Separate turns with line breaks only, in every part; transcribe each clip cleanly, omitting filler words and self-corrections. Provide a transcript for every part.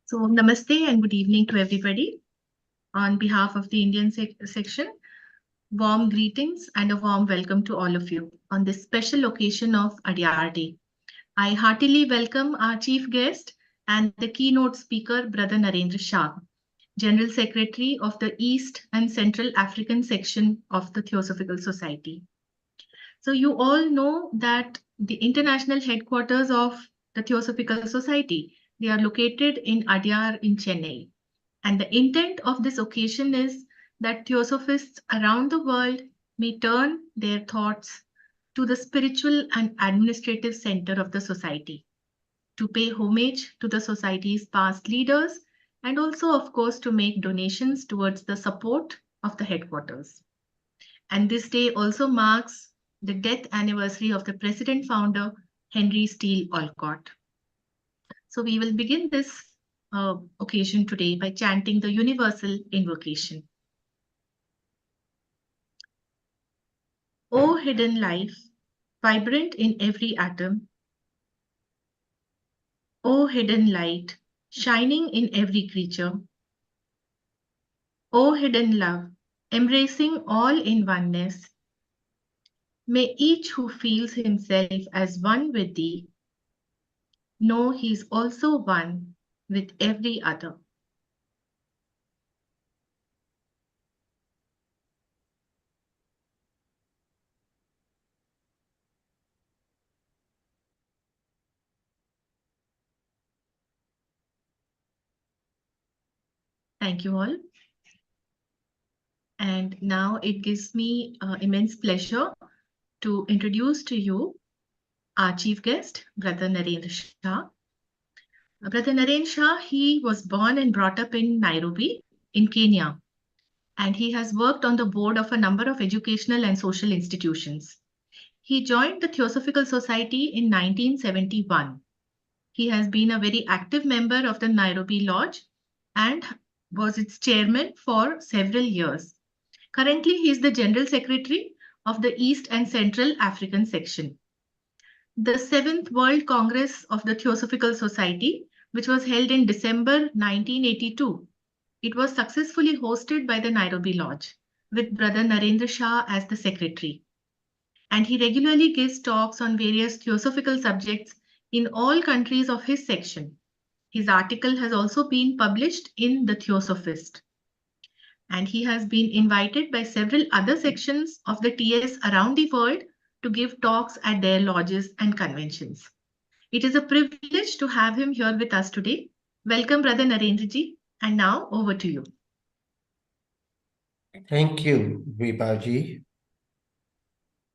So, namaste and good evening to everybody. On behalf of the Indian section, warm greetings and a warm welcome to all of you on this special occasion of ADYAR Day. I heartily welcome our chief guest and the keynote speaker, Brother Narendra Shah, General Secretary of the East and Central African section of the Theosophical Society. So, you all know that the international headquarters of the Theosophical Society, they are located in Adyar in Chennai. And the intent of this occasion is that theosophists around the world may turn their thoughts to the spiritual and administrative center of the society, to pay homage to the society's past leaders, and also, of course, to make donations towards the support of the headquarters. And this day also marks the death anniversary of the president founder, Henry Steele Olcott. So we will begin this occasion today by chanting the universal invocation. O hidden life, vibrant in every atom, O hidden light, shining in every creature, O hidden love, embracing all in oneness, may each who feels himself as one with thee know he is also one with every other. Thank you all. And now it gives me immense pleasure to introduce to you our chief guest, Brother Narendra Shah. Brother Narendra Shah, he was born and brought up in Nairobi, in Kenya, and he has worked on the board of a number of educational and social institutions. He joined the Theosophical Society in 1971. He has been a very active member of the Nairobi Lodge and was its chairman for several years. Currently, he is the General Secretary of the East and Central African Section. The 7th World Congress of the Theosophical Society, which was held in December 1982, it was successfully hosted by the Nairobi Lodge, with Brother Narendra Shah as the secretary. And he regularly gives talks on various theosophical subjects in all countries of his section. His article has also been published in The Theosophist. And he has been invited by several other sections of the TS around the world to give talks at their lodges and conventions. It is a privilege to have him here with us today. Welcome, Brother Narendra Ji. And now over to you.
Thank you, Vibhaji.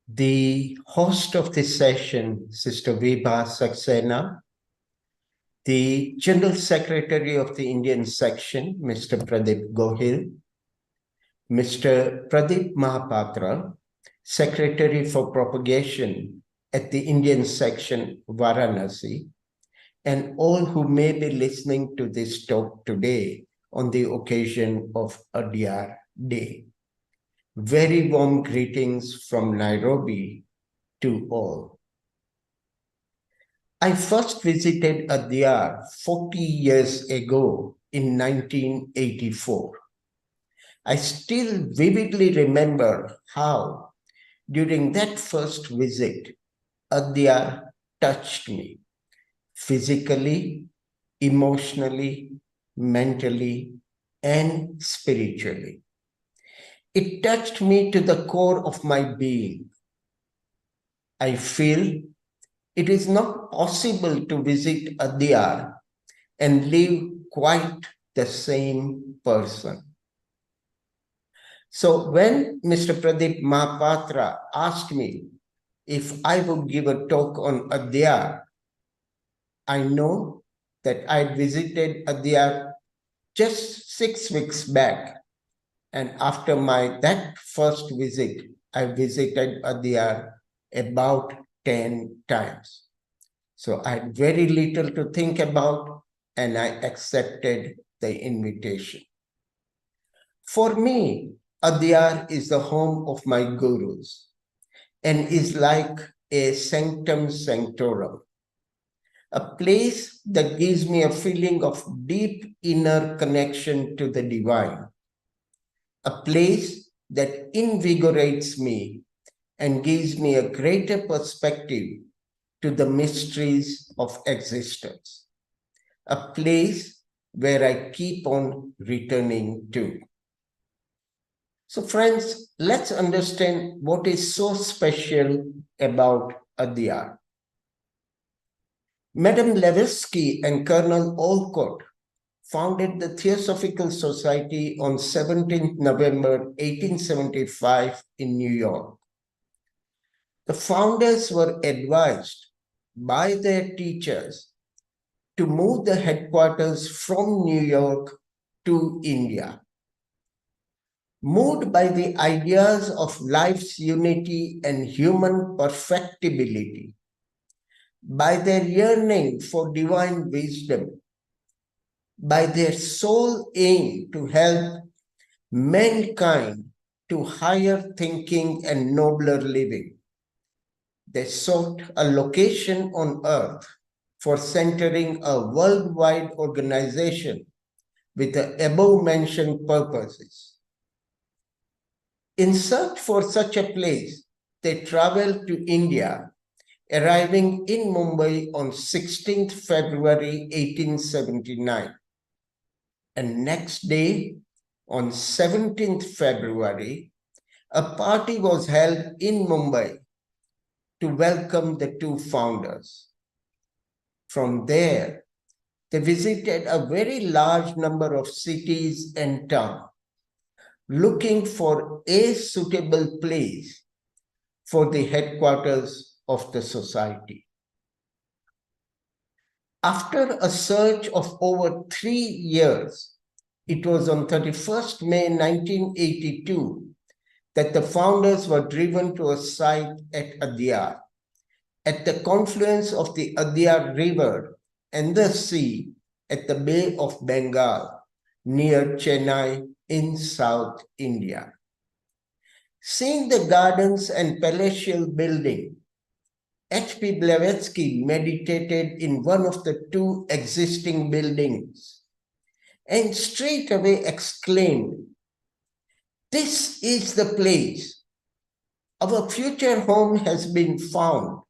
The host of this session, Sister Vibha Saxena, the General Secretary of the Indian Section, Mr. Pradeep Gohil, Mr. Pradeep Mahapatra, Secretary for Propagation at the Indian Section, Varanasi, and all who may be listening to this talk today on the occasion of ADYAR Day. Very warm greetings from Nairobi to all. I first visited ADYAR 40 years ago in 1984. I still vividly remember how, during that first visit, ADYAR touched me physically, emotionally, mentally, and spiritually. It touched me to the core of my being. I feel it is not possible to visit ADYAR and live quite the same person. So when Mr. Pradeep Mahapatra asked me if I would give a talk on ADYAR, I know that I visited ADYAR just 6 weeks back. And after that first visit, I visited ADYAR about 10 times. So I had very little to think about, and I accepted the invitation. For me, ADYAR is the home of my gurus and is like a sanctum sanctorum. a place that gives me a feeling of deep inner connection to the divine, a place that invigorates me and gives me a greater perspective to the mysteries of existence, a place where I keep on returning to. So friends, let's understand what is so special about ADYAR. Madame Blavatsky and Colonel Olcott founded the Theosophical Society on 17th November 1875 in New York. The founders were advised by their teachers to move the headquarters from New York to India. Moved by the ideas of life's unity and human perfectibility, by their yearning for divine wisdom, by their sole aim to help mankind to higher thinking and nobler living, they sought a location on earth for centering a worldwide organization with the above-mentioned purposes. In search for such a place, they traveled to India, arriving in Mumbai on 16th February 1879. And next day, on 17th February, a party was held in Mumbai to welcome the two founders. From there, they visited a very large number of cities and towns, looking for a suitable place for the headquarters of the society. After a search of over 3 years, it was on 31st May 1982 that the founders were driven to a site at ADYAR, at the confluence of the ADYAR River and the sea at the Bay of Bengal, near Chennai in South India. Seeing the gardens and palatial building, H.P. Blavatsky meditated in one of the two existing buildings and straightway exclaimed, "This is the place. Our future home has been found."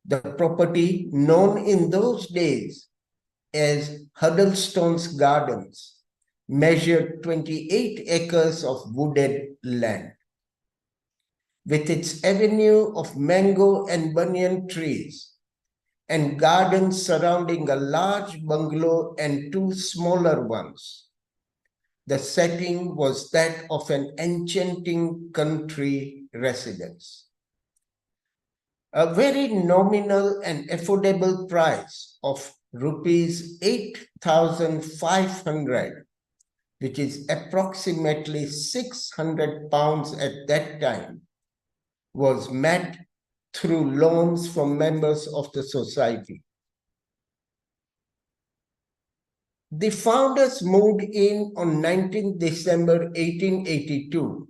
The property, known in those days as Huddlestone's Gardens, measured 28 acres of wooded land. With its avenue of mango and banyan trees and gardens surrounding a large bungalow and two smaller ones, the setting was that of an enchanting country residence. A very nominal and affordable price of rupees 8,500, which is approximately 600 pounds at that time, was met through loans from members of the society. The founders moved in on 19 December 1882,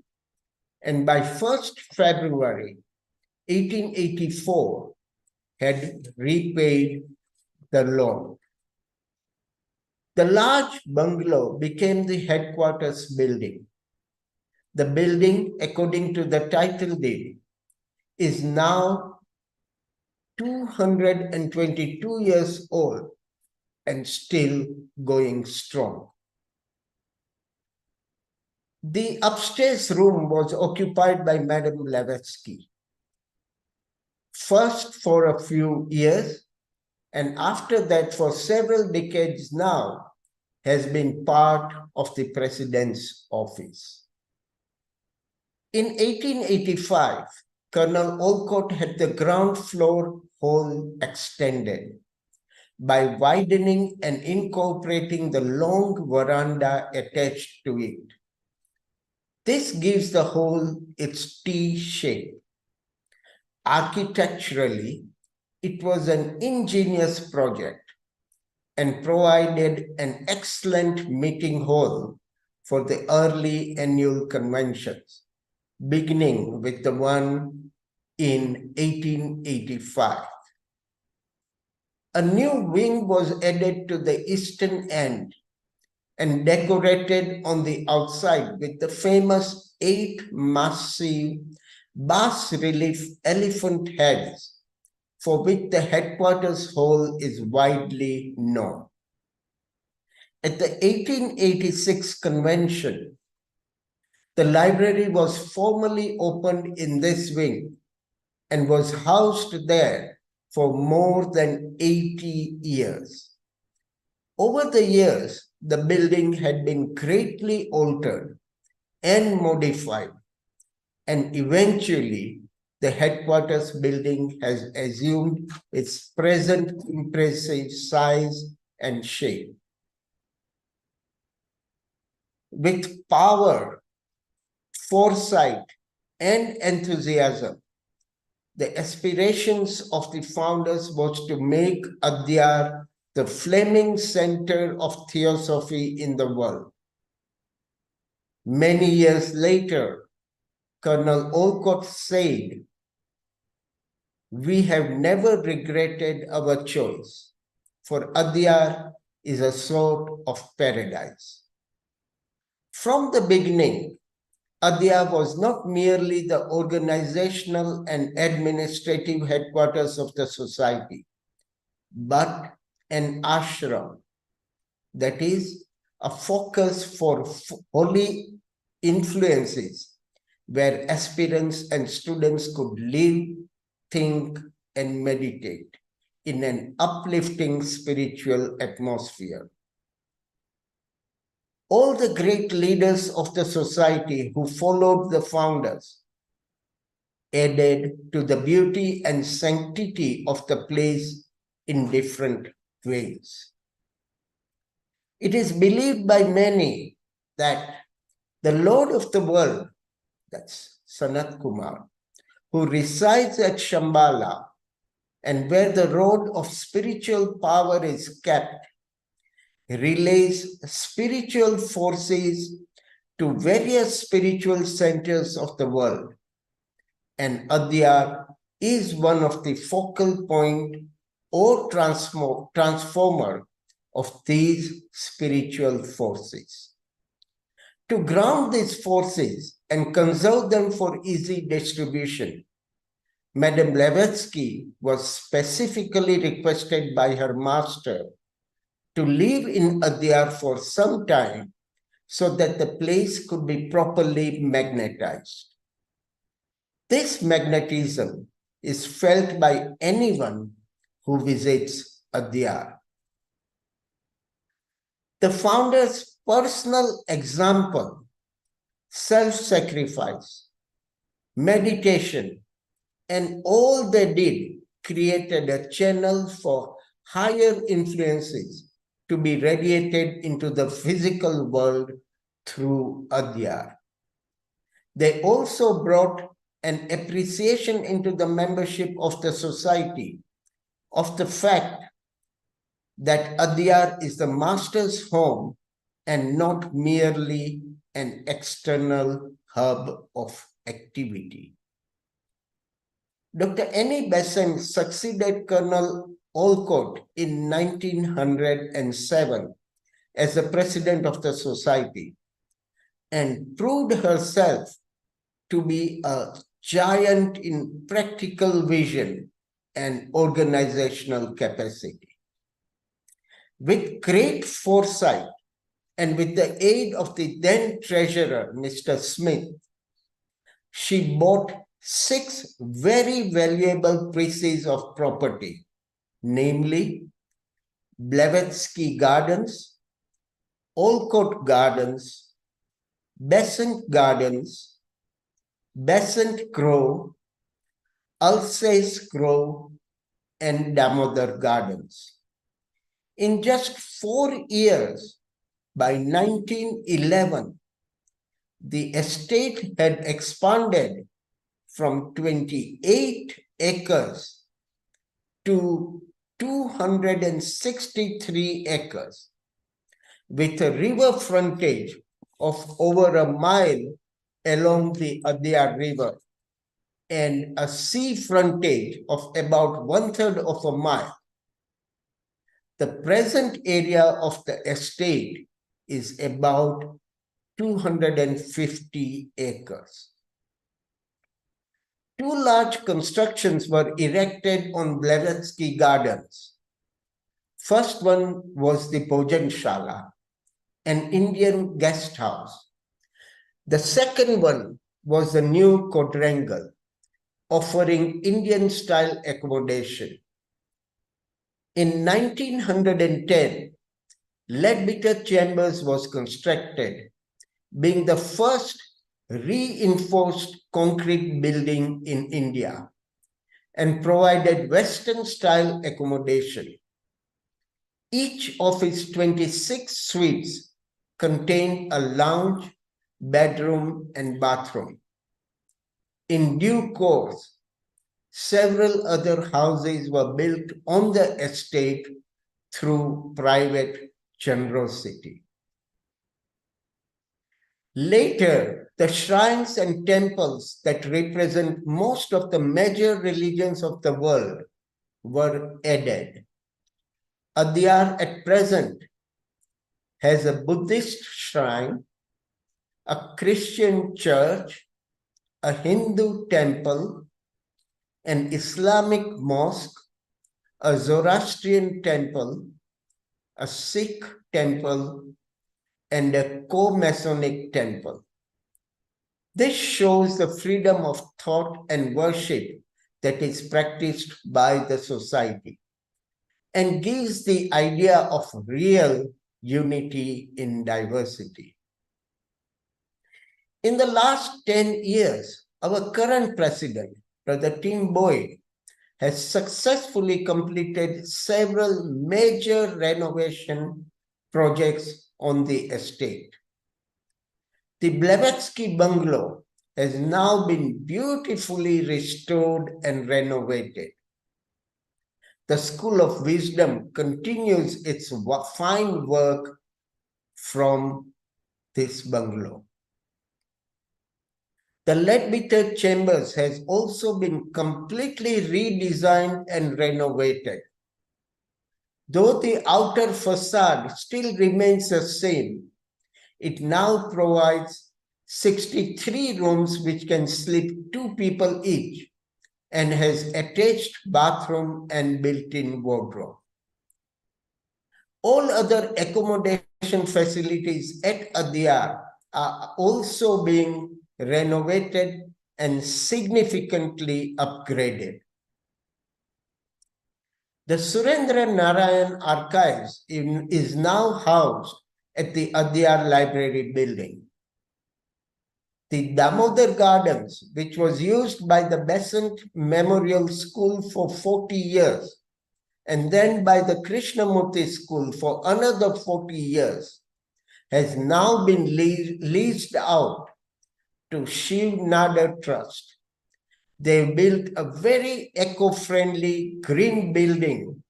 and by 1st February 1884 had repaid the loan. The large bungalow became the headquarters building. The building, according to the title deed, is now 222 years old and still going strong. The upstairs room was occupied by Madame Blavatsky, first for a few years, and after that for several decades now, has been part of the President's office. In 1885, Colonel Olcott had the ground floor hall extended by widening and incorporating the long veranda attached to it. This gives the whole its T shape. Architecturally, it was an ingenious project and provided an excellent meeting hall for the early annual conventions, beginning with the one in 1885. a new wing was added to the eastern end and decorated on the outside with the famous 8 massive bas-relief elephant heads, for which the headquarters hall is widely known. At the 1886 convention, the library was formally opened in this wing and was housed there for more than 80 years. Over the years, the building had been greatly altered and modified, and eventually the headquarters building has assumed its present impressive size and shape. With power, foresight, and enthusiasm, the aspirations of the founders was to make ADYAR the flaming center of theosophy in the world. Many years later, Colonel Olcott said, "We have never regretted our choice, for ADYAR is a sort of paradise." From the beginning, ADYAR was not merely the organizational and administrative headquarters of the society, but an ashram, that is, a focus for holy influences where aspirants and students could live, think, and meditate in an uplifting spiritual atmosphere. All the great leaders of the society who followed the founders added to the beauty and sanctity of the place in different ways. It is believed by many that the Lord of the world, that's Sanat Kumar, who resides at Shambhala and where the rod of spiritual power is kept, relays spiritual forces to various spiritual centers of the world. And ADYAR is one of the focal point or transformer of these spiritual forces. To ground these forces and conserve them for easy distribution, Madame Blavatsky was specifically requested by her master to live in ADYAR for some time so that the place could be properly magnetized. This magnetism is felt by anyone who visits ADYAR. The founder's personal example, self-sacrifice, meditation, and all they did created a channel for higher influences to be radiated into the physical world through ADYAR. They also brought an appreciation into the membership of the society of the fact that ADYAR is the master's home and not merely an external hub of activity. Dr. Annie Besant succeeded Colonel Olcott in 1907 as the president of the society and proved herself to be a giant in practical vision and organizational capacity. With great foresight and with the aid of the then treasurer, Mr. Smith, she bought 6 very valuable pieces of property, namely Blavatsky Gardens, Olcott Gardens, Besant Gardens, Besant Grove, Alsace Grove, and Damodar Gardens. In just 4 years, by 1911, the estate had expanded from 28 acres to 263 acres, with a river frontage of over a mile along the ADYAR River and a sea frontage of about 1/3 of a mile. The present area of the estate is about 250 acres. Two large constructions were erected on Blavatsky Gardens. First one was the Bhojan Shala, an Indian guest house. The second one was the new quadrangle, offering Indian-style accommodation. In 1910, Leadbeater Chambers was constructed, being the first reinforced concrete building in India, and provided Western-style accommodation. Each of its 26 suites contained a lounge, bedroom, and bathroom. In due course, several other houses were built on the estate through private generosity. Later, the shrines and temples that represent most of the major religions of the world were added. ADYAR at present has a Buddhist shrine, a Christian church, a Hindu temple, an Islamic mosque, a Zoroastrian temple, a Sikh temple, and a co-Masonic temple. This shows the freedom of thought and worship that is practiced by the society and gives the idea of real unity in diversity. In the last 10 years, our current president, Brother Tim Boyd, has successfully completed several major renovation projects on the estate. The Blavatsky bungalow has now been beautifully restored and renovated. The School of Wisdom continues its fine work from this bungalow. The Leadbeater Chambers has also been completely redesigned and renovated. Though the outer facade still remains the same, it now provides 63 rooms which can sleep 2 people each and has attached bathroom and built-in wardrobe. All other accommodation facilities at ADYAR are also being renovated and significantly upgraded. The Surendra Narayan Archives is now housed at the ADYAR Library building. The Damodar Gardens, which was used by the Besant Memorial School for 40 years, and then by the Krishnamurti School for another 40 years, has now been leased out to Shiv Nadar Trust. They built a very eco-friendly green building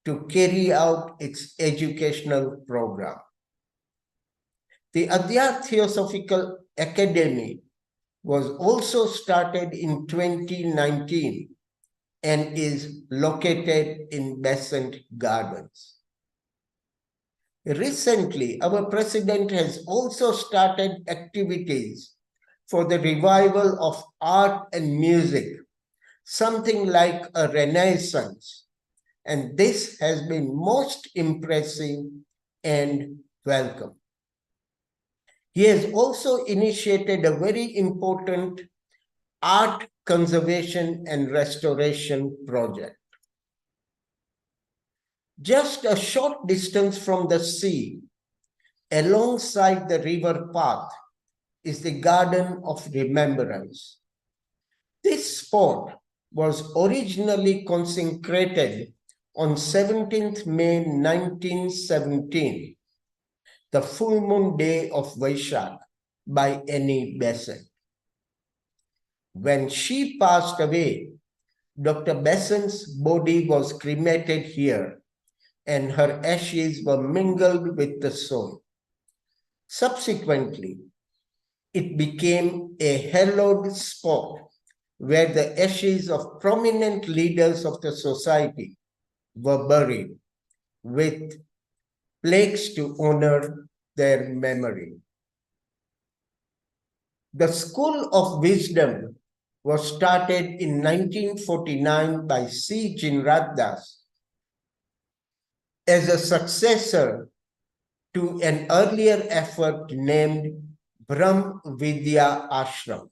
to carry out its educational program. The ADYAR Theosophical Academy was also started in 2019 and is located in Besant Gardens. Recently, our president has also started activities for the revival of art and music, something like a renaissance, and this has been most impressive and welcome. He has also initiated a very important art conservation and restoration project. Just a short distance from the sea, alongside the river path, is the Garden of Remembrance. This spot was originally consecrated on 17th May 1917, the full moon day of Vaishak, by Annie Besant. When she passed away, Dr. Besant's body was cremated here, and her ashes were mingled with the soil. Subsequently, it became a hallowed spot where the ashes of prominent leaders of the society were buried, with plaques to honor their memory. The School of Wisdom was started in 1949 by C. Jinratdas as a successor to an earlier effort named Brahm Vidya Ashram.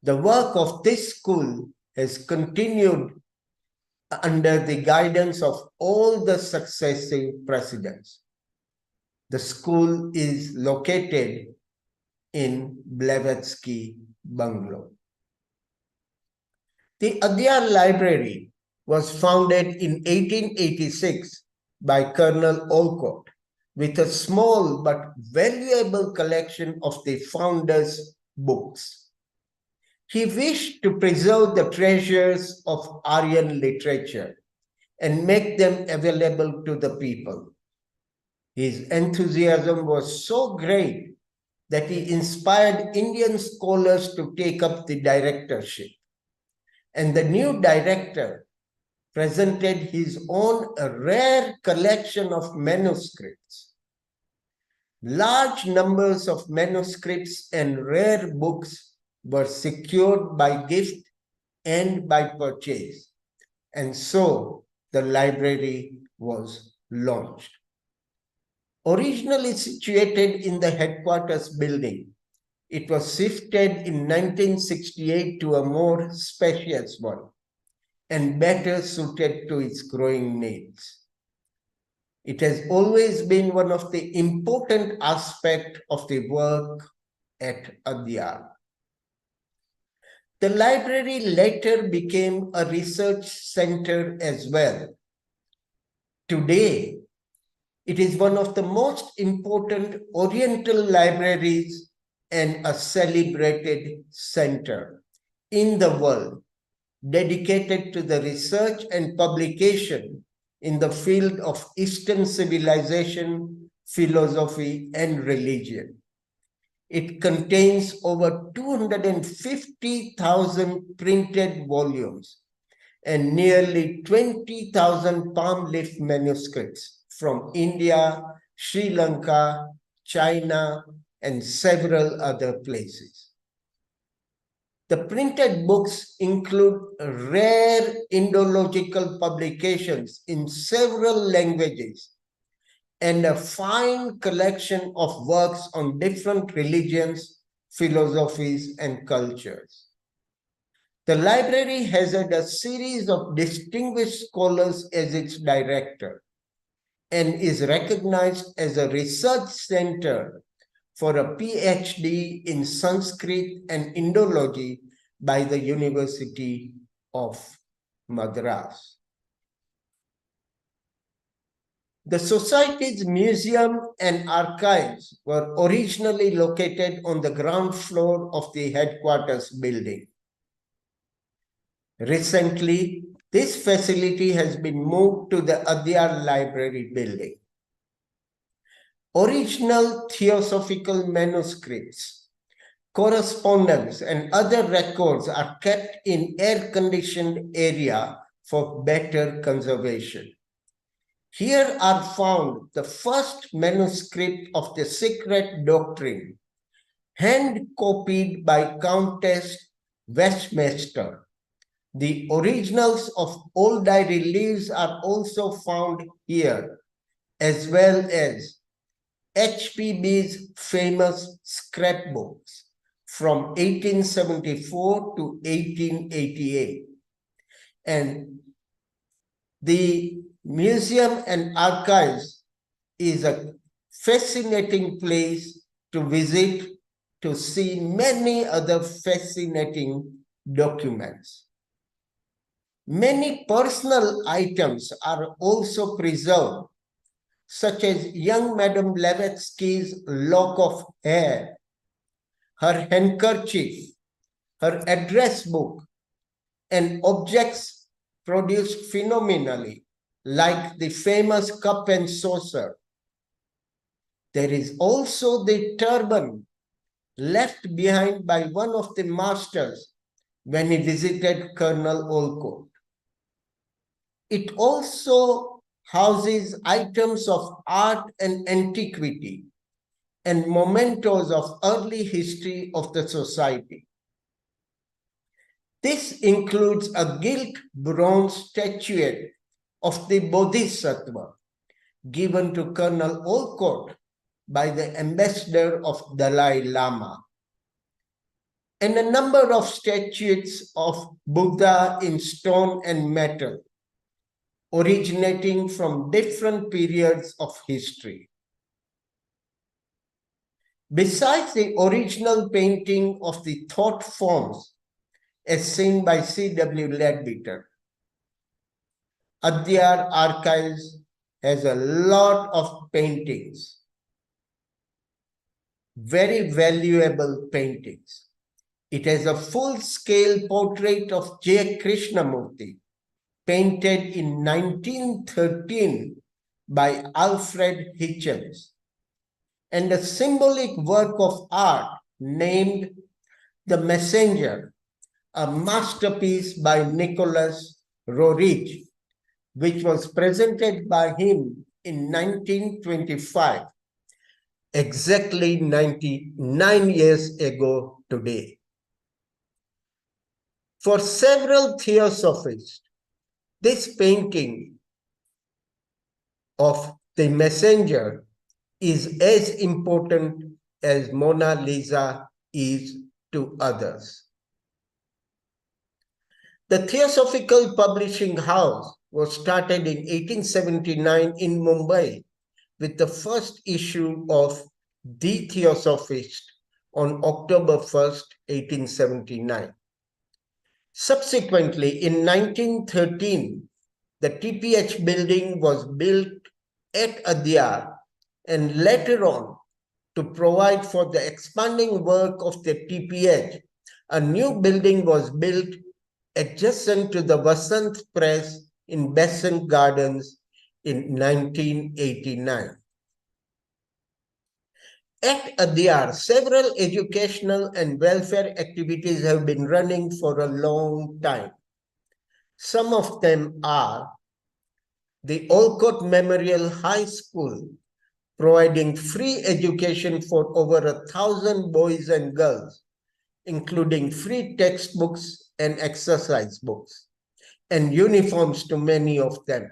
The work of this school has continued under the guidance of all the successive presidents. The school is located in Blavatsky Bungalow. The ADYAR Library was founded in 1886 by Colonel Olcott with a small but valuable collection of the founder's books. He wished to preserve the treasures of Aryan literature and make them available to the people. His enthusiasm was so great that he inspired Indian scholars to take up the directorship. And the new director presented his own rare collection of manuscripts. Large numbers of manuscripts and rare books were secured by gift and by purchase, and so the library was launched. Originally situated in the headquarters building, it was shifted in 1968 to a more spacious one and better suited to its growing needs. It has always been one of the important aspects of the work at ADYAR. The library later became a research center as well. Today, it is one of the most important Oriental libraries and a celebrated center in the world dedicated to the research and publication in the field of Eastern civilization, philosophy, and religion. It contains over 250,000 printed volumes and nearly 20,000 palm leaf manuscripts from India, Sri Lanka, China, and several other places. The printed books include rare Indological publications in several languages and a fine collection of works on different religions, philosophies, and cultures. The library has had a series of distinguished scholars as its director and is recognized as a research center for a PhD in Sanskrit and Indology by the University of Madras. The Society's museum and archives were originally located on the ground floor of the headquarters building. Recently, this facility has been moved to the ADYAR Library building. Original theosophical manuscripts, correspondence, and other records are kept in air-conditioned area for better conservation. Here are found the first manuscript of the Secret Doctrine, hand-copied by Countess Westminster. The originals of old diary leaves are also found here, as well as HPB's famous scrapbooks from 1874 to 1888. And the museum and archives is a fascinating place to visit to see many other fascinating documents. Many personal items are also preserved, such as young Madame Blavatsky's lock of hair, her handkerchief, her address book, and objects produced phenomenally, like the famous cup and saucer. There is also the turban left behind by one of the masters when he visited Colonel Olcott. It also houses items of art and antiquity and mementos of early history of the society. This includes a gilt bronze statuette of the Bodhisattva given to Colonel Olcott by the ambassador of Dalai Lama, and a number of statues of Buddha in stone and metal, originating from different periods of history. Besides the original painting of the thought forms as seen by C.W. Leadbeater, ADYAR Archives has a lot of paintings, very valuable paintings. It has a full-scale portrait of J. Krishnamurti, painted in 1913 by Alfred Hitchens, and a symbolic work of art named The Messenger, a masterpiece by Nicholas Roerich, which was presented by him in 1925, exactly 99 years ago today. For several theosophists, this painting of the Messenger is as important as Mona Lisa is to others. The Theosophical Publishing House was started in 1879 in Mumbai with the first issue of The Theosophist on October 1st, 1879. Subsequently, in 1913, the TPH building was built at ADYAR, and later on, to provide for the expanding work of the TPH, a new building was built adjacent to the Vasant Press in Besant Gardens in 1989. At ADYAR, several educational and welfare activities have been running for a long time. Some of them are the Olcott Memorial High School, providing free education for over 1,000 boys and girls, including free textbooks and exercise books, and uniforms to many of them.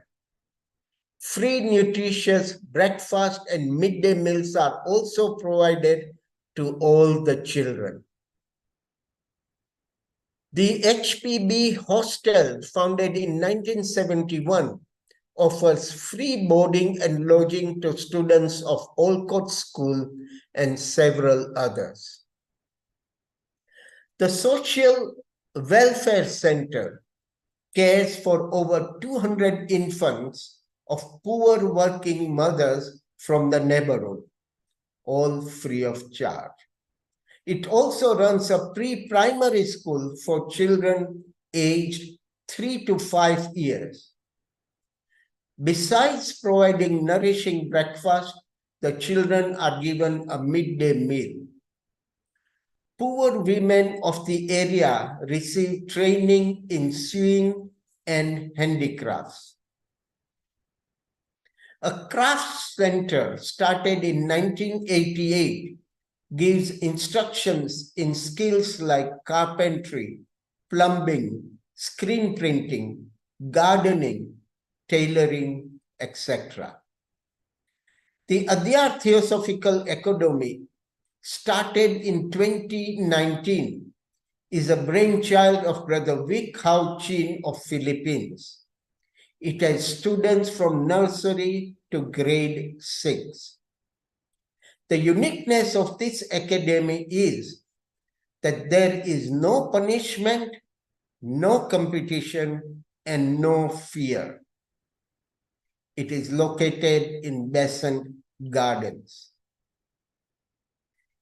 Free nutritious breakfast and midday meals are also provided to all the children. The HPB Hostel, founded in 1971, offers free boarding and lodging to students of Olcott School and several others. The Social Welfare Center cares for over 200 infants of poor working mothers from the neighborhood, all free of charge. It also runs a pre-primary school for children aged 3 to 5 years. Besides providing nourishing breakfast, the children are given a midday meal. Poor women of the area receive training in sewing and handicrafts. A crafts center started in 1988 gives instructions in skills like carpentry, plumbing, screen printing, gardening, tailoring, etc. The ADYAR Theosophical Academy, started in 2019, is a brainchild of Brother Vic Hao Chin of Philippines. It has students from nursery to grade 6. The uniqueness of this academy is that there is no punishment, no competition, and no fear. It is located in Besant Gardens.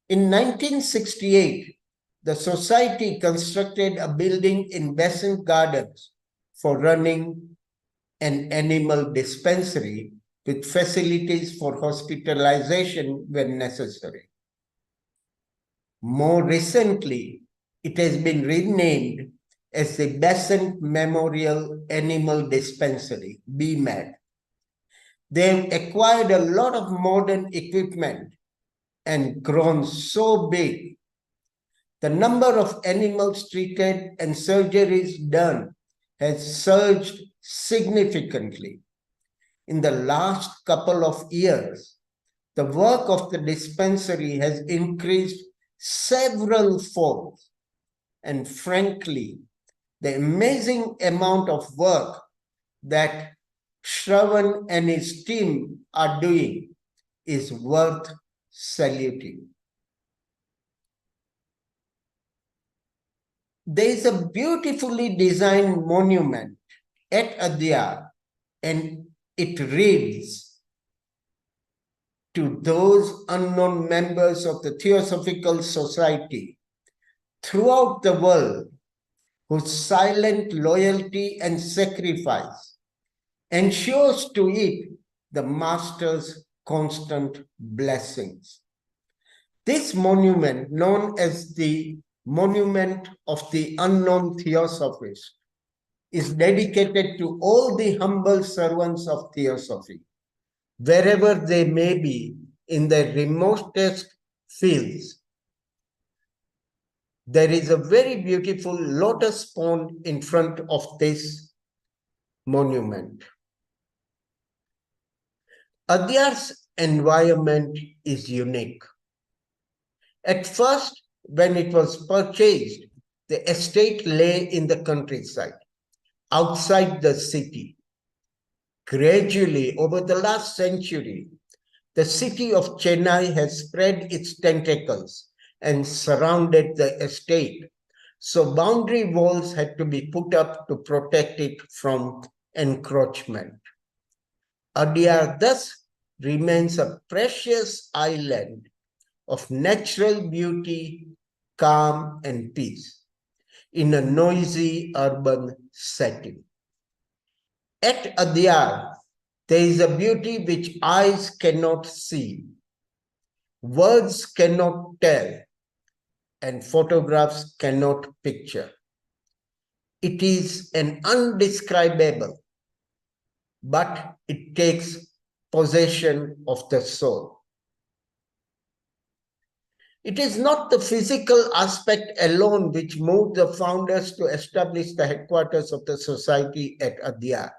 In 1968, the society constructed a building in Besant Gardens for running an animal dispensary with facilities for hospitalization when necessary. More recently, it has been renamed as the Besant Memorial Animal Dispensary, BMAD, They've acquired a lot of modern equipment and grown so big. The number of animals treated and surgeries done has surged significantly. In the last couple of years, the work of the dispensary has increased several fold. And frankly, the amazing amount of work that Shravan and his team are doing is worth saluting. There is a beautifully designed monument at ADYAR, and it reads, "To those unknown members of the Theosophical Society throughout the world whose silent loyalty and sacrifice ensures to it the Master's constant blessings." This monument, known as the Monument of the Unknown Theosophist, is dedicated to all the humble servants of Theosophy, wherever they may be in the remotest fields. There is a very beautiful lotus pond in front of this monument. ADYAR's environment is unique. At first, when it was purchased, the estate lay in the countryside, outside the city. Gradually, over the last century, the city of Chennai has spread its tentacles and surrounded the estate, so boundary walls had to be put up to protect it from encroachment. ADYAR thus remains a precious island of natural beauty, calm, and peace in a noisy urban setting. At ADYAR, there is a beauty which eyes cannot see, words cannot tell, and photographs cannot picture. It is an undescribable, but it takes possession of the soul. It is not the physical aspect alone which moved the founders to establish the headquarters of the society at ADYAR.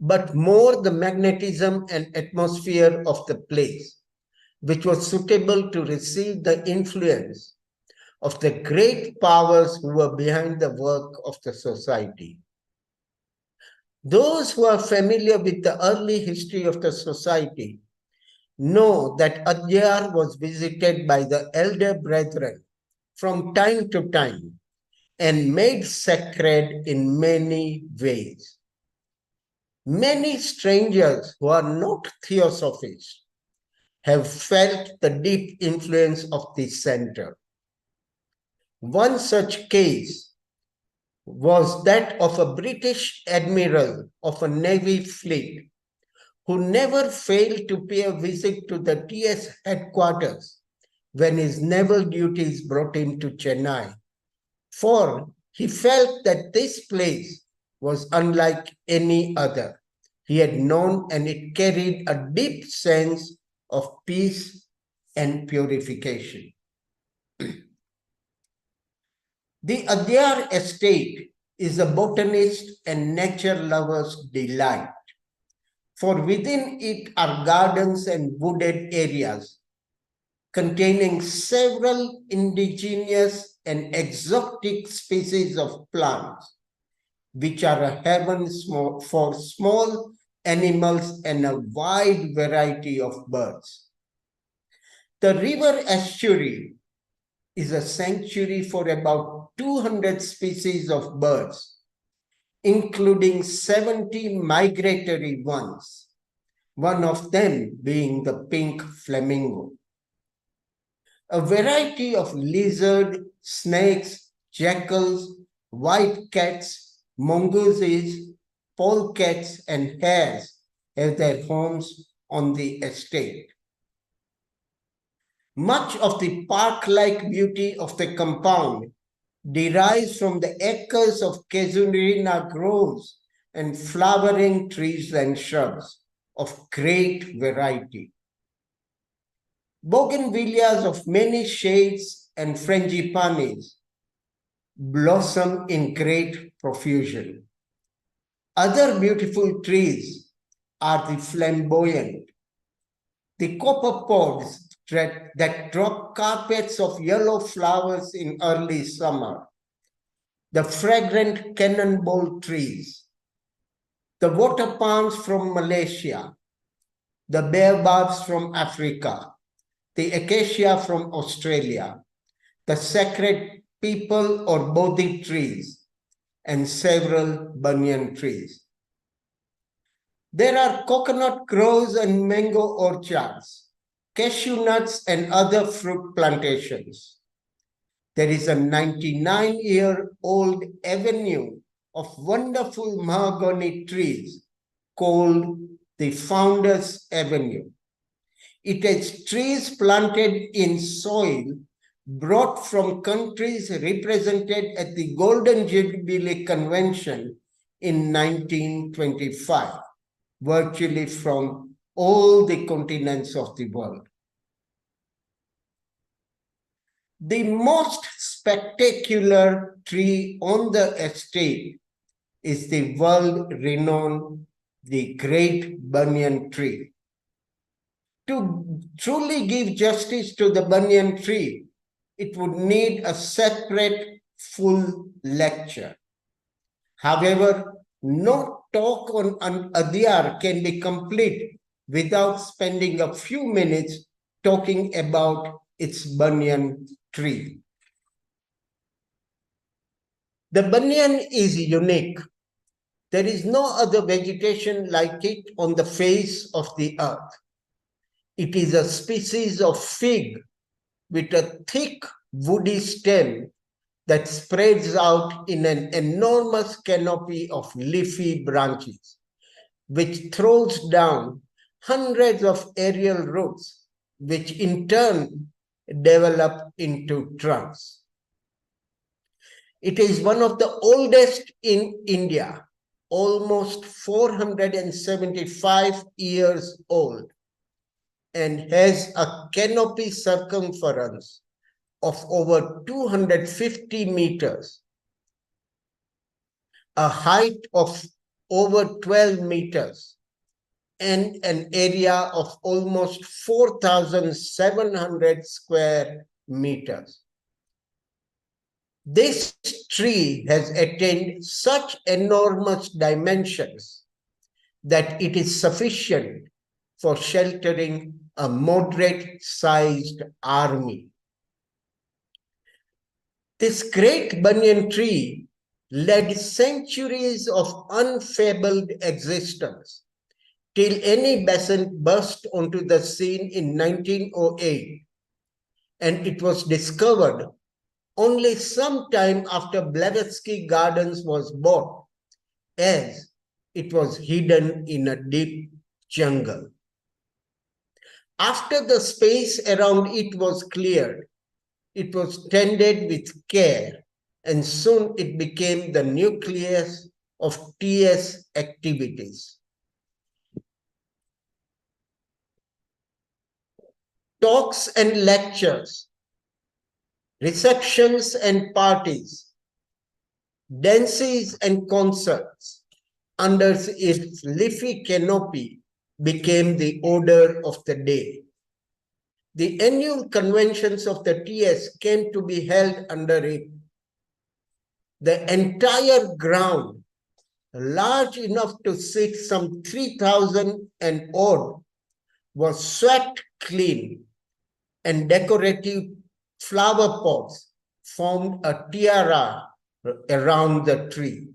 But more the magnetism and atmosphere of the place, which was suitable to receive the influence of the great powers who were behind the work of the society. Those who are familiar with the early history of the society know that ADYAR was visited by the elder brethren from time to time and made sacred in many ways. Many strangers who are not Theosophists have felt the deep influence of this center. One such case was that of a British admiral of a Navy fleet who never failed to pay a visit to the TS headquarters when his naval duties brought him to Chennai, for he felt that this place was unlike any other he had known, and it carried a deep sense of peace and purification. The ADYAR estate is a botanist and nature lover's delight, for within it are gardens and wooded areas containing several indigenous and exotic species of plants, which are a heaven for small animals and a wide variety of birds. The river estuary is a sanctuary for about 200 species of birds, including 70 migratory ones, one of them being the pink flamingo. A variety of lizards, snakes, jackals, white cats, mongooses, polecats, and hares have their homes on the estate. Much of the park-like beauty of the compound derives from the acres of casuarina groves and flowering trees and shrubs of great variety. Bougainvilleas of many shades and frangipanis blossom in great profusion. Other beautiful trees are the flamboyant, the copperpods that drop carpets of yellow flowers in early summer, the fragrant cannonball trees, the water palms from Malaysia, the baobabs from Africa, the acacia from Australia, the sacred people or bodhi trees, and several banyan trees. There are coconut groves and mango orchards, cashew nuts and other fruit plantations. There is a 99-year-old avenue of wonderful mahogany trees called the Founders Avenue. It has trees planted in soil brought from countries represented at the Golden Jubilee Convention in 1925, virtually from all the continents of the world. The most spectacular tree on the estate is the world-renowned, the great banyan tree. To truly give justice to the banyan tree, it would need a separate full lecture. However, no talk on ADYAR can be complete without spending a few minutes talking about its banyan tree. The banyan is unique. There is no other vegetation like it on the face of the earth. It is a species of fig with a thick woody stem that spreads out in an enormous canopy of leafy branches, which throws down hundreds of aerial roots, which in turn develop into trunks. It is one of the oldest in India, almost 475 years old, and has a canopy circumference of over 250 meters, a height of over 12 meters, and an area of almost 4,700 square meters. This tree has attained such enormous dimensions that it is sufficient for sheltering a moderate-sized army. This great banyan tree led centuries of unfabled existence till any basalt burst onto the scene in 1908, and it was discovered only some time after Blavatsky Gardens was bought, as it was hidden in a deep jungle. After the space around it was cleared, it was tended with care, and soon it became the nucleus of TS activities. Talks and lectures, receptions and parties, dances and concerts under its leafy canopy became the order of the day. The annual conventions of the TS came to be held under it. The entire ground, large enough to seat some 3,000 and odd, was swept clean, and decorative flower pots formed a tiara around the tree.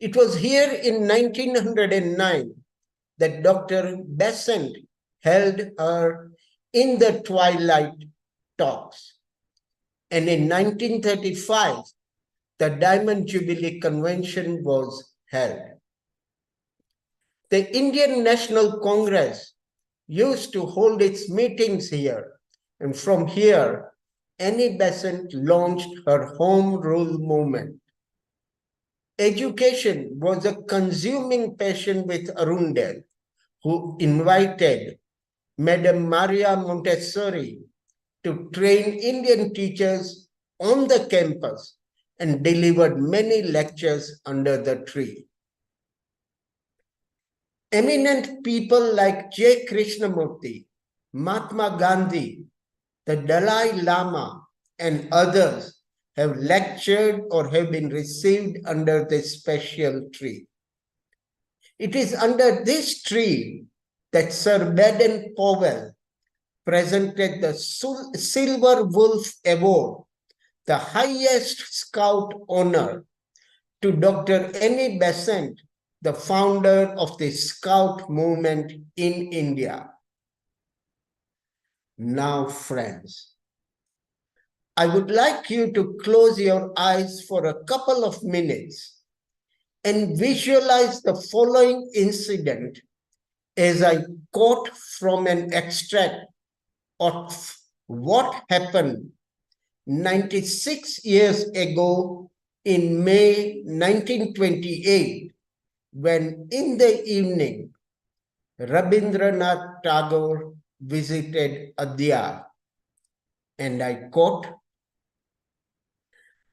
It was here in 1909 that Dr. Besant held her in the twilight talks. And in 1935, the Diamond Jubilee Convention was held. The Indian National Congress used to hold its meetings here, and from here, Annie Besant launched her Home Rule movement. Education was a consuming passion with Arundel, who invited Madame Maria Montessori to train Indian teachers on the campus and delivered many lectures under the tree. Eminent people like J. Krishnamurti, Mahatma Gandhi, the Dalai Lama, and others have lectured or have been received under this special tree. It is under this tree that Sir Baden Powell presented the Silver Wolf Award, the highest Scout honor, to Dr. Annie Besant, the founder of the Scout movement in India. Now, friends, I would like you to close your eyes for a couple of minutes and visualize the following incident as I quote from an extract of what happened 96 years ago in May 1928, when in the evening, Rabindranath Tagore visited ADYAR. And I quote,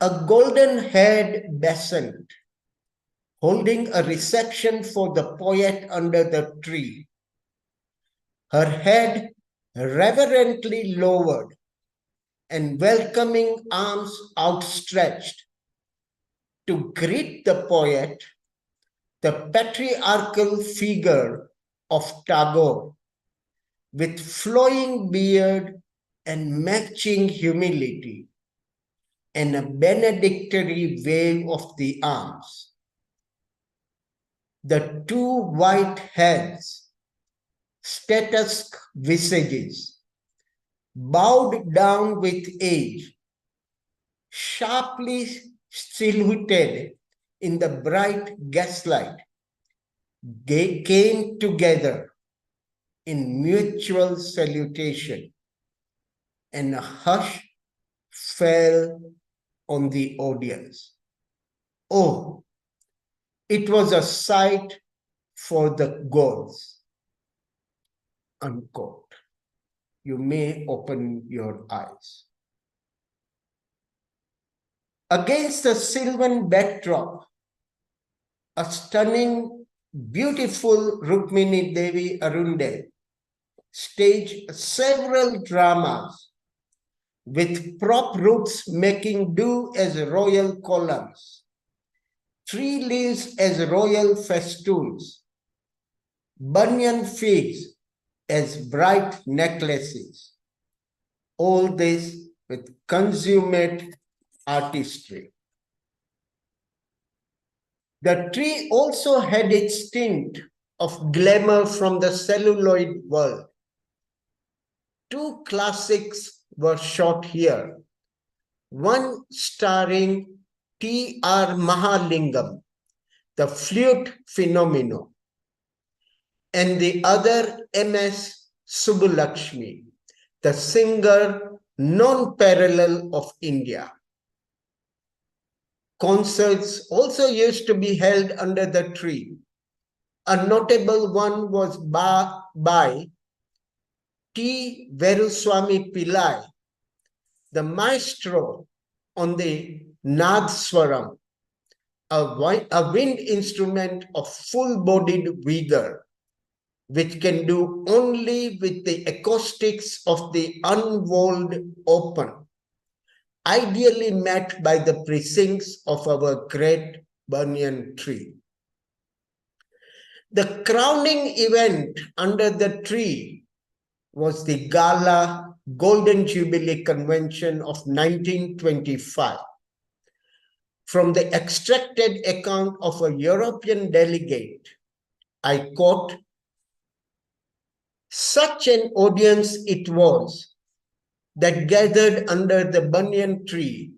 "A golden-haired Besant, holding a reception for the poet under the tree, her head reverently lowered and welcoming arms outstretched to greet the poet, the patriarchal figure of Tagore, with flowing beard and matching humility, and a benedictory wave of the arms. The two white heads, statuesque visages, bowed down with age, sharply silhouetted in the bright gaslight, they came together in mutual salutation, and a hush fell on the audience. Oh, it was a sight for the gods." Unquote. You may open your eyes. Against the sylvan backdrop, a stunning, beautiful Rukmini Devi Arundel staged several dramas with prop roots making do as royal columns, tree leaves as royal festoons, banyan figs as bright necklaces. All this with consummate artistry. The tree also had its tint of glamour from the celluloid world. Two classics were shot here, one starring T.R. Mahalingam, the flute phenomenon, and the other M.S. Subbulakshmi, the singer non-parallel of India. Concerts also used to be held under the tree. A notable one was by T. Veruswamy Pillai, the maestro on the Nadswaram, a wind instrument of full-bodied vigor, which can do only with the acoustics of the unwalled open, ideally met by the precincts of our great banyan tree. The crowning event under the tree was the Gala Golden Jubilee Convention of 1925. From the extracted account of a European delegate, I quote, "Such an audience it was that gathered under the banyan tree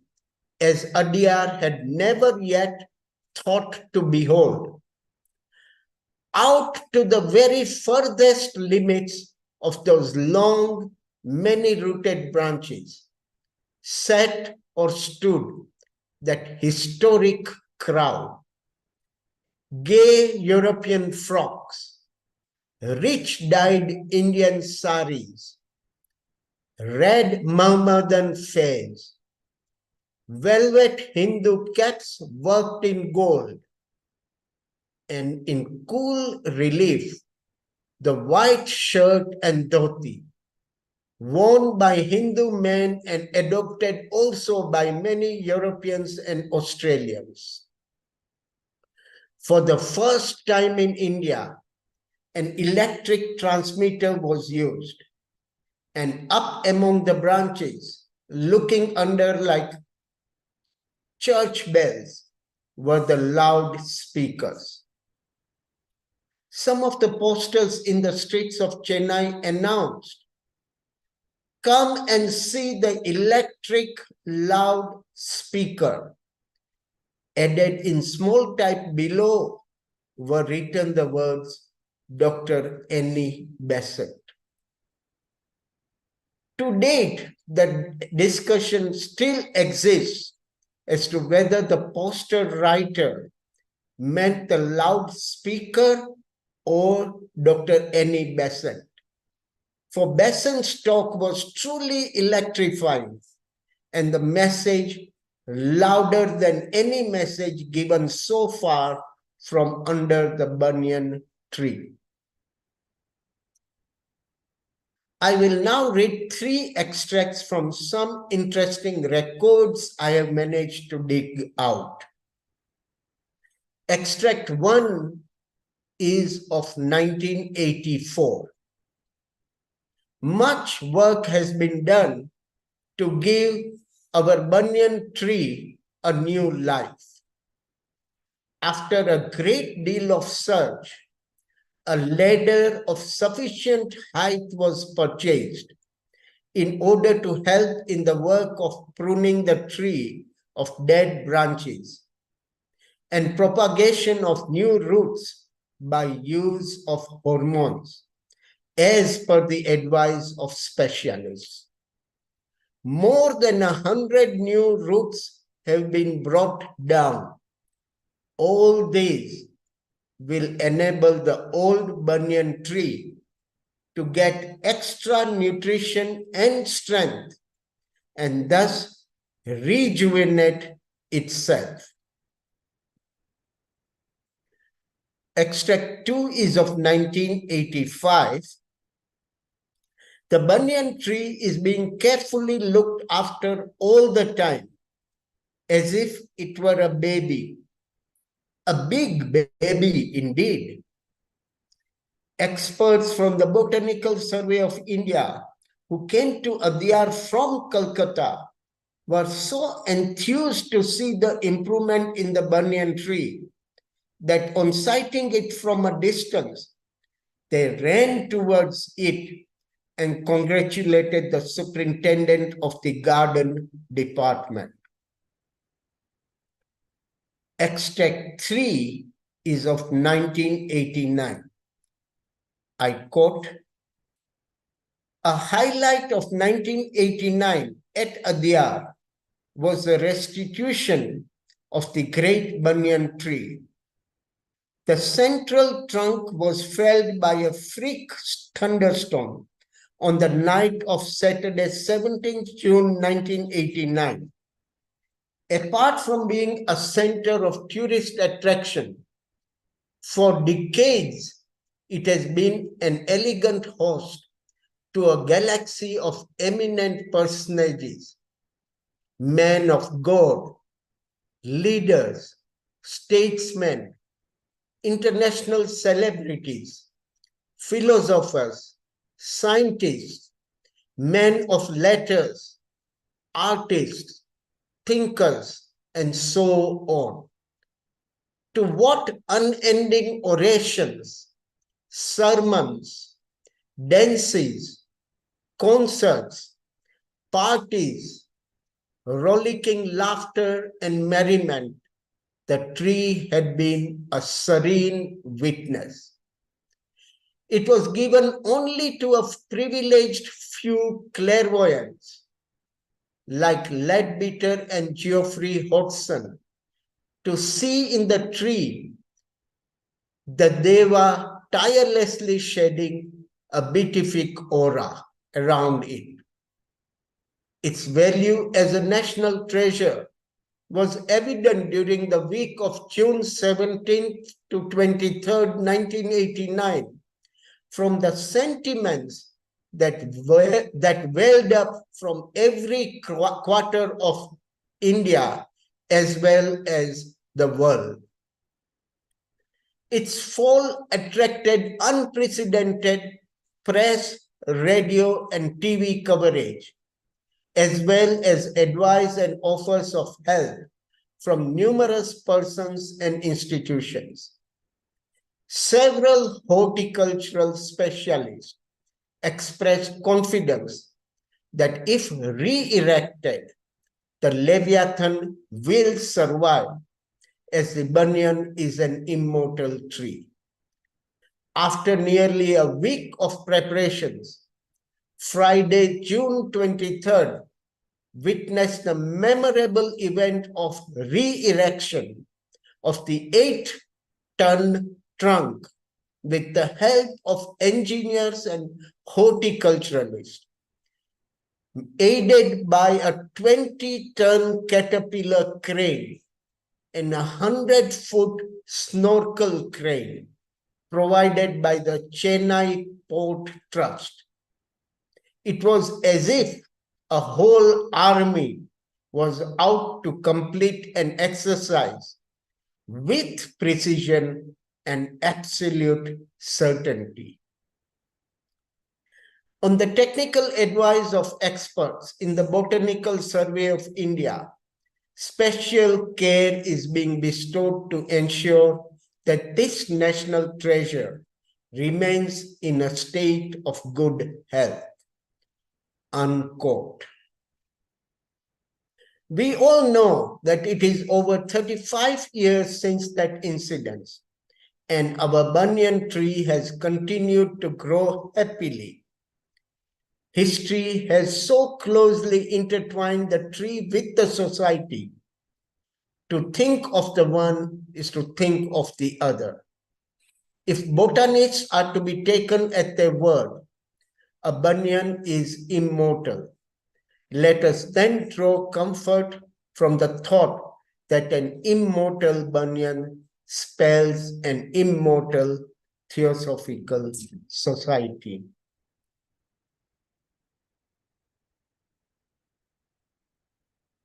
as ADYAR had never yet thought to behold. Out to the very furthest limits of those long, many-rooted branches, sat or stood that historic crowd. Gay European frocks, rich dyed Indian saris, red Mohammedan fez, velvet Hindu caps worked in gold, and in cool relief, the white shirt and dhoti, worn by Hindu men and adopted also by many Europeans and Australians. For the first time in India, an electric transmitter was used, and up among the branches, looking under like church bells, were the loudspeakers. Some of the posters in the streets of Chennai announced, "Come and see the electric loudspeaker." Added in small type below were written the words, Dr. Annie Besant. To date, the discussion still exists as to whether the poster writer meant the loudspeaker or Dr. Annie Besant. For Besant's talk was truly electrifying, and the message louder than any message given so far from under the banyan tree. I will now read 3 extracts from some interesting records I have managed to dig out. Extract 1 is of 1984. Much work has been done to give our banyan tree a new life. After a great deal of search, a ladder of sufficient height was purchased in order to help in the work of pruning the tree of dead branches and propagation of new roots by use of hormones, as per the advice of specialists. More than 100 new roots have been brought down. All these will enable the old banyan tree to get extra nutrition and strength and thus rejuvenate itself. Extract 2 is of 1985. The banyan tree is being carefully looked after all the time, as if it were a baby. A big baby indeed. Experts from the Botanical Survey of India who came to ADYAR from Calcutta were so enthused to see the improvement in the banyan tree that on sighting it from a distance, they ran towards it and congratulated the superintendent of the garden department. Extract 3 is of 1989. I quote, "A highlight of 1989 at ADYAR was the restitution of the great banyan tree. The central trunk was felled by a freak thunderstorm on the night of Saturday, 17th June 1989. Apart from being a center of tourist attraction, for decades it has been an elegant host to a galaxy of eminent personages, men of God, leaders, statesmen, international celebrities, philosophers, scientists, men of letters, artists, thinkers, and so on. To what unending orations, sermons, dances, concerts, parties, rollicking laughter and merriment, the tree had been a serene witness. It was given only to a privileged few clairvoyants, like Leadbeater and Geoffrey Hodgson, to see in the tree the Deva tirelessly shedding a beatific aura around it. Its value as a national treasure was evident during the week of June 17th to 23rd, 1989, from the sentiments that welled up from every quarter of India as well as the world. Its fall attracted unprecedented press, radio, and TV coverage, as well as advice and offers of help from numerous persons and institutions. Several horticultural specialists expressed confidence that if re-erected, the Leviathan will survive, as the banyan is an immortal tree. After nearly a week of preparations, Friday, June 23rd, witnessed the memorable event of re-erection of the 8-ton trunk with the help of engineers and horticulturalists, aided by a 20-ton caterpillar crane and a 100-foot snorkel crane provided by the Chennai Port Trust. It was as if a whole army was out to complete an exercise with precision and absolute certainty. On the technical advice of experts in the Botanical Survey of India, special care is being bestowed to ensure that this national treasure remains in a state of good health. Unquote. We all know that it is over 35 years since that incident, and our banyan tree has continued to grow happily. History has so closely intertwined the tree with the society. To think of the one is to think of the other. If botanists are to be taken at their word, a banyan is immortal. Let us then draw comfort from the thought that an immortal banyan spells an immortal theosophical society.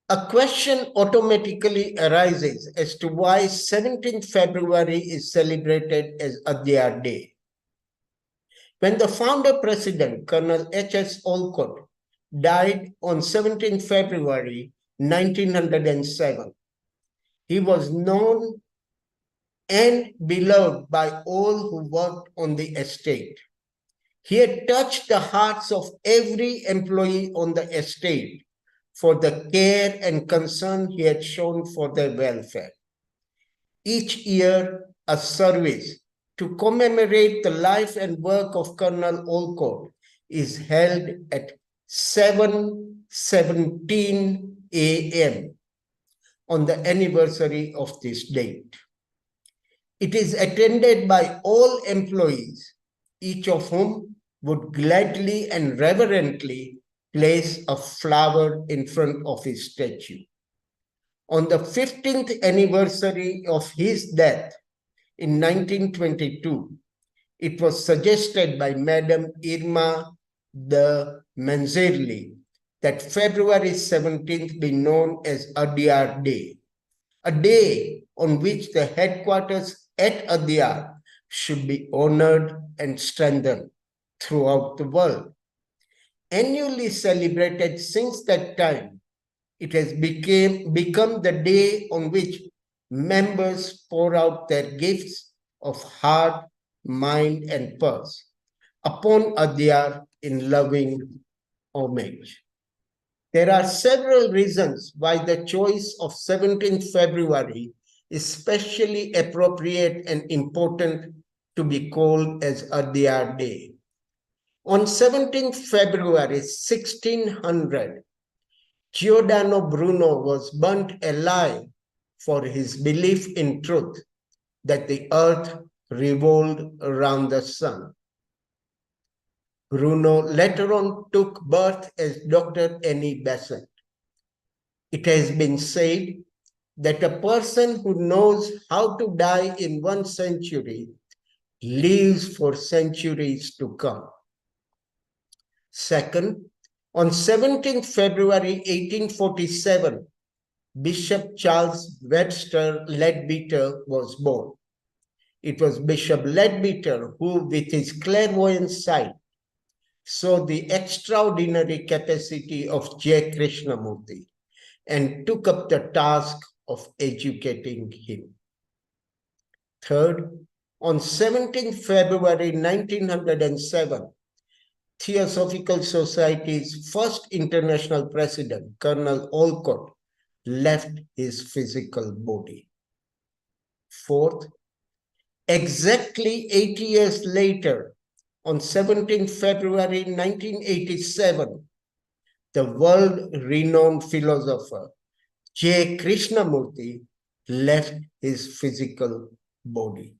A question automatically arises as to why 17th February is celebrated as ADYAR Day. When the founder president, Colonel H.S. Olcott, died on 17th February 1907, he was known and beloved by all who worked on the estate. He had touched the hearts of every employee on the estate for the care and concern he had shown for their welfare. Each year, a service to commemorate the life and work of Colonel Olcott is held at 7:17 a.m. on the anniversary of this date. It is attended by all employees, each of whom would gladly and reverently place a flower in front of his statue. On the 15th anniversary of his death in 1922, it was suggested by Madam Irma de Manzerli that February 17th be known as ADYAR Day, a day on which the headquarters at ADYAR should be honored and strengthened throughout the world. Annually celebrated since that time, it has become the day on which members pour out their gifts of heart, mind, and purse upon ADYAR in loving homage. There are several reasons why the choice of 17th February is specially appropriate and important to be called as ADYAR Day. On 17th February 1600, Giordano Bruno was burnt alive for his belief in truth that the earth revolved around the sun. Bruno later on took birth as Dr. Annie Besant. It has been said that a person who knows how to die in 1 century lives for centuries to come. Second, on 17th February 1847, Bishop Charles Webster Leadbeater was born. It was Bishop Leadbeater who, with his clairvoyant sight, saw the extraordinary capacity of J. Krishnamurti and took up the task of educating him. Third, on 17th February 1907, Theosophical Society's first international president, Colonel Olcott, left his physical body. Fourth, exactly 80 years later, on 17 February 1987, the world-renowned philosopher J. Krishnamurti left his physical body.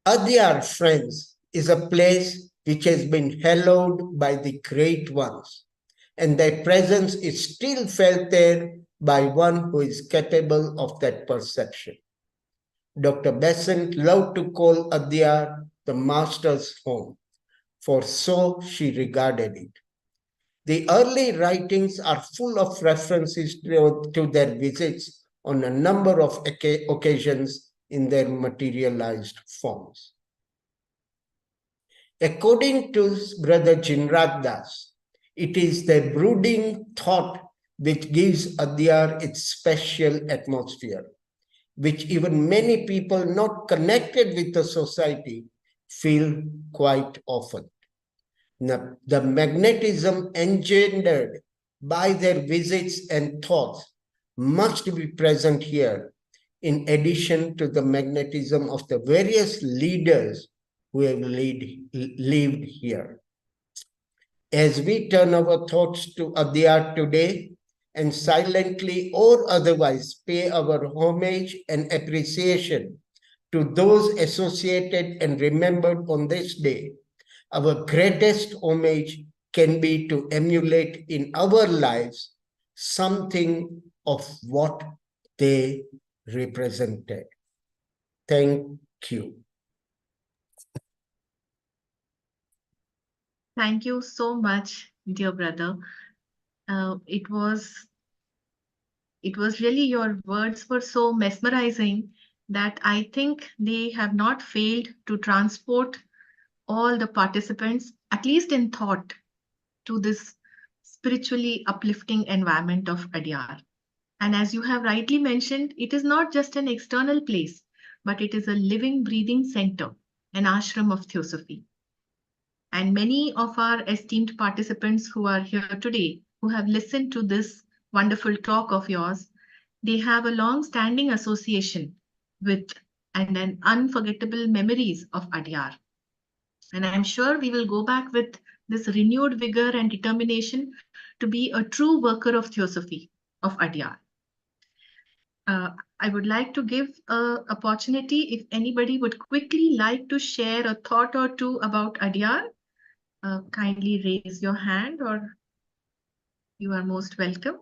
ADYAR, friends, is a place which has been hallowed by the great ones, and their presence is still felt there by one who is capable of that perception. Dr. Besant loved to call ADYAR the master's home, for so she regarded it. The early writings are full of references to their visits on a number of occasions in their materialized forms. According to Brother Jinrat Das, it is the brooding thought which gives ADYAR its special atmosphere, which even many people not connected with the society feel quite often. The magnetism engendered by their visits and thoughts must be present here, in addition to the magnetism of the various leaders who have lived here. As we turn our thoughts to ADYAR today and silently or otherwise pay our homage and appreciation to those associated and remembered on this day, our greatest homage can be to emulate in our lives something of what they represented. Thank you.
Thank you so much, dear brother. It was really, your words were so mesmerizing that I think they have not failed to transport all the participants, at least in thought, to this spiritually uplifting environment of ADYAR. And as you have rightly mentioned, it is not just an external place, but it is a living, breathing center, an ashram of theosophy. And many of our esteemed participants who are here today, who have listened to this wonderful talk of yours, they have a long-standing association with and an unforgettable memories of ADYAR. And I'm sure we will go back with this renewed vigor and determination to be a true worker of theosophy of ADYAR. I would like to give an opportunity if anybody would quickly like to share a thought or two about ADYAR. Kindly raise your hand, or you are most welcome.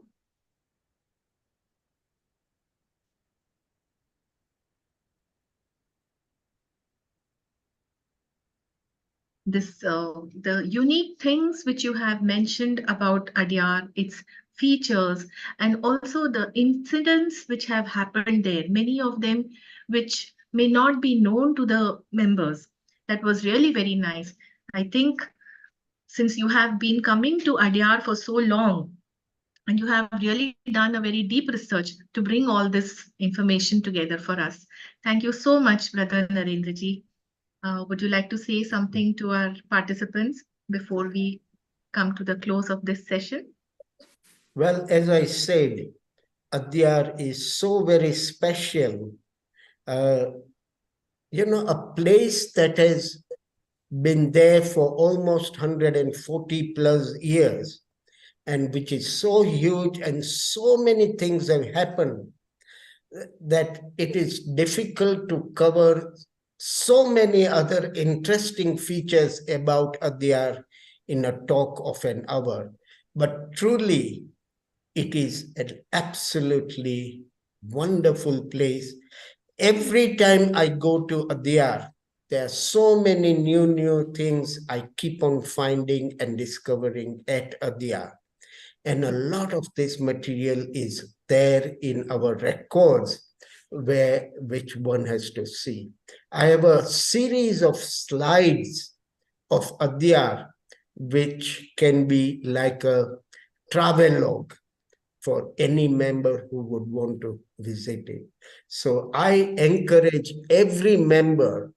The unique things which you have mentioned about ADYAR, its features, and also the incidents which have happened there, many of them which may not be known to the members. That was really very nice. I think since you have been coming to ADYAR for so long, and you have really done a very deep research to bring all this information together for us. Thank you so much, Brother Narendraji. Would you like to say something to our participants before we come to the close of this session?
Well, as I said, ADYAR is so very special. A place that has been there for almost 140 plus years, and which is so huge and so many things have happened that it is difficult to cover so many other interesting features about Adyar in a talk of an hour. But truly, it is an absolutely wonderful place. Every time I go to Adyar, there are so many new things I keep on finding and discovering at Adyar. And a lot of this material is there in our records which one has to see. I have a series of slides of Adyar, which can be like a travelogue for any member who would want to visit it. So I encourage every member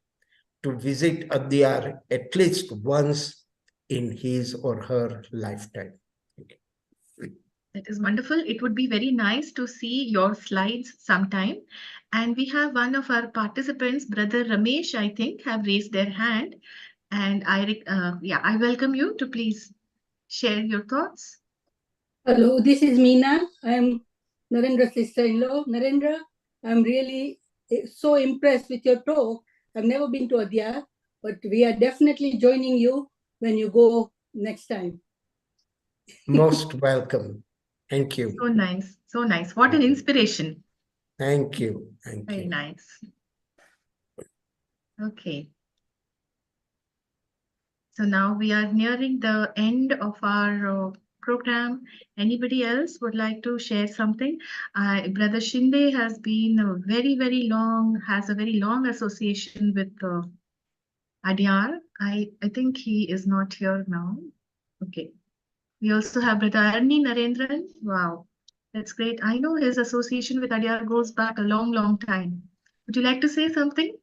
to visit Adyar at least once in his or her lifetime.
That is wonderful. It would be very nice to see your slides sometime. And we have one of our participants, Brother Ramesh, I think, have raised their hand. And I welcome you to please share your thoughts.
Hello, this is Meena. I'm Narendra's sister-in-law. Narendra, I'm really so impressed with your talk. I've never been to Adyar, but we are definitely joining you when you go next time.
Most welcome. Thank you.
So nice. So nice. What an inspiration.
Thank you. Thank
Very
you.
nice. Okay. So now we are nearing the end of our program. Anybody else would like to share something? Brother Shinde has been has a very long association with Adyar. I think he is not here now. Okay. We also have Brother Arni Narendran. Wow, that's great. I know his association with Adyar goes back a long time. Would you like to say something?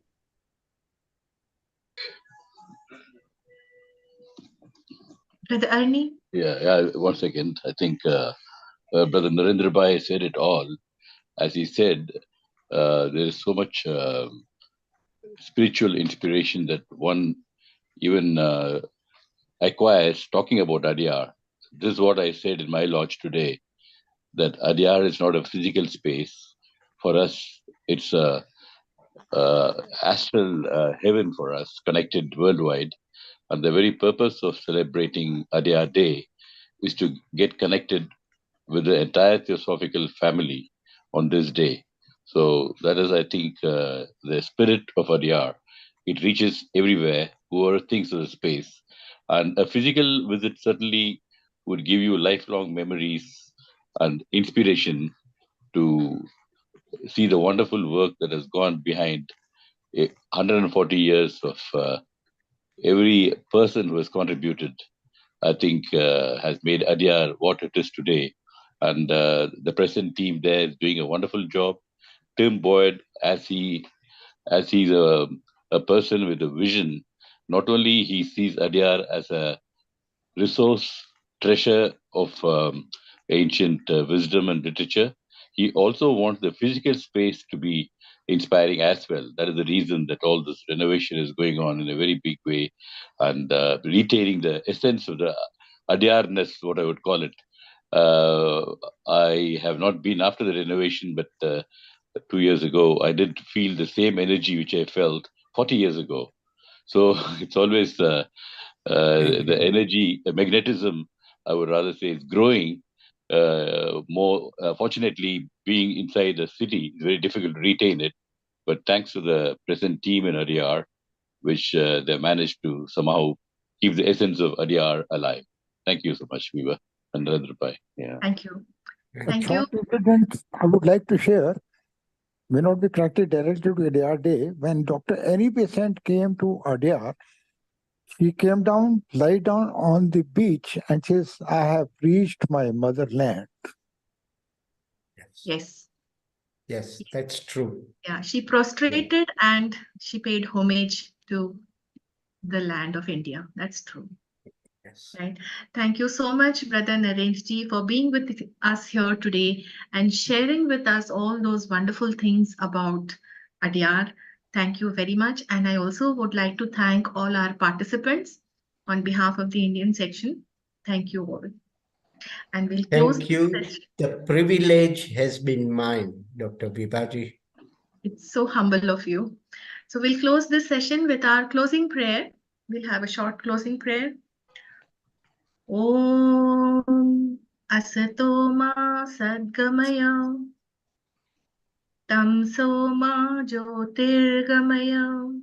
Brother Arni?
Yeah, one second. I think Brother Narendra Bhai said it all. As he said, there is so much spiritual inspiration that one even acquires talking about Adyar. This is what I said in my lodge today, that Adyar is not a physical space. For us, it's a astral heaven for us, connected worldwide. And the very purpose of celebrating Adyar Day is to get connected with the entire Theosophical family on this day. So that is, I think, the spirit of Adyar. It reaches everywhere, whoever thinks of the space. And a physical visit certainly would give you lifelong memories and inspiration to see the wonderful work that has gone behind 140 years of every person who has contributed, I think, has made Adyar what it is today. And the present team there is doing a wonderful job. Tim Boyd, as he's a person with a vision, not only he sees Adyar as a resource treasure of ancient wisdom and literature, he also wants the physical space to be inspiring as well. That is the reason that all this renovation is going on in a very big way, and retaining the essence of the Adyarness, what I would call it. I have not been after the renovation, but 2 years ago, I did feel the same energy which I felt 40 years ago. So it's always the energy, the magnetism, I would rather say, is growing. More fortunately, being inside the city, it's very difficult to retain it. But thanks to the present team in Adyar, which they managed to somehow keep the essence of Adyar alive. Thank you so much, Viva and Narendra Bhai. Yeah.
Thank you.
A
Thank you.
short incident I would like to share may not be connected directly to ADYAR Day. When Dr. Any patient came to ADYAR, he came down, lie down on the beach and says, I have reached my motherland.
Yes.
Yes, that's true.
Yeah, she prostrated and she paid homage to the land of India. That's true.
Yes.
Right. Thank you so much, Brother Narenj ji, for being with us here today and sharing with us all those wonderful things about Adyar. Thank you very much. And I also would like to thank all our participants on behalf of the Indian section. Thank you all. And we'll close
Thank
the
you.
session.
The privilege has been mine, Dr. Vibhaji.
It's so humble of you. So we'll close this session with our closing prayer. We'll have a short closing prayer. Om Asato Ma Sadgamaya Tamso Ma Jyotirgamaya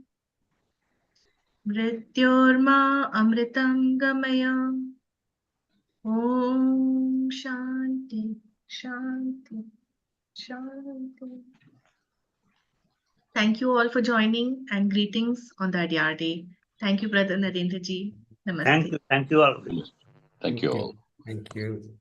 Mrityorma Amritam Gamaya. Om Shanti Shanti Shanti. Thank you all for joining and greetings on the ADYAR Day. Thank you, Brother Narendra ji. Namaste.
Thank you all.
Thank you all.
Thank you.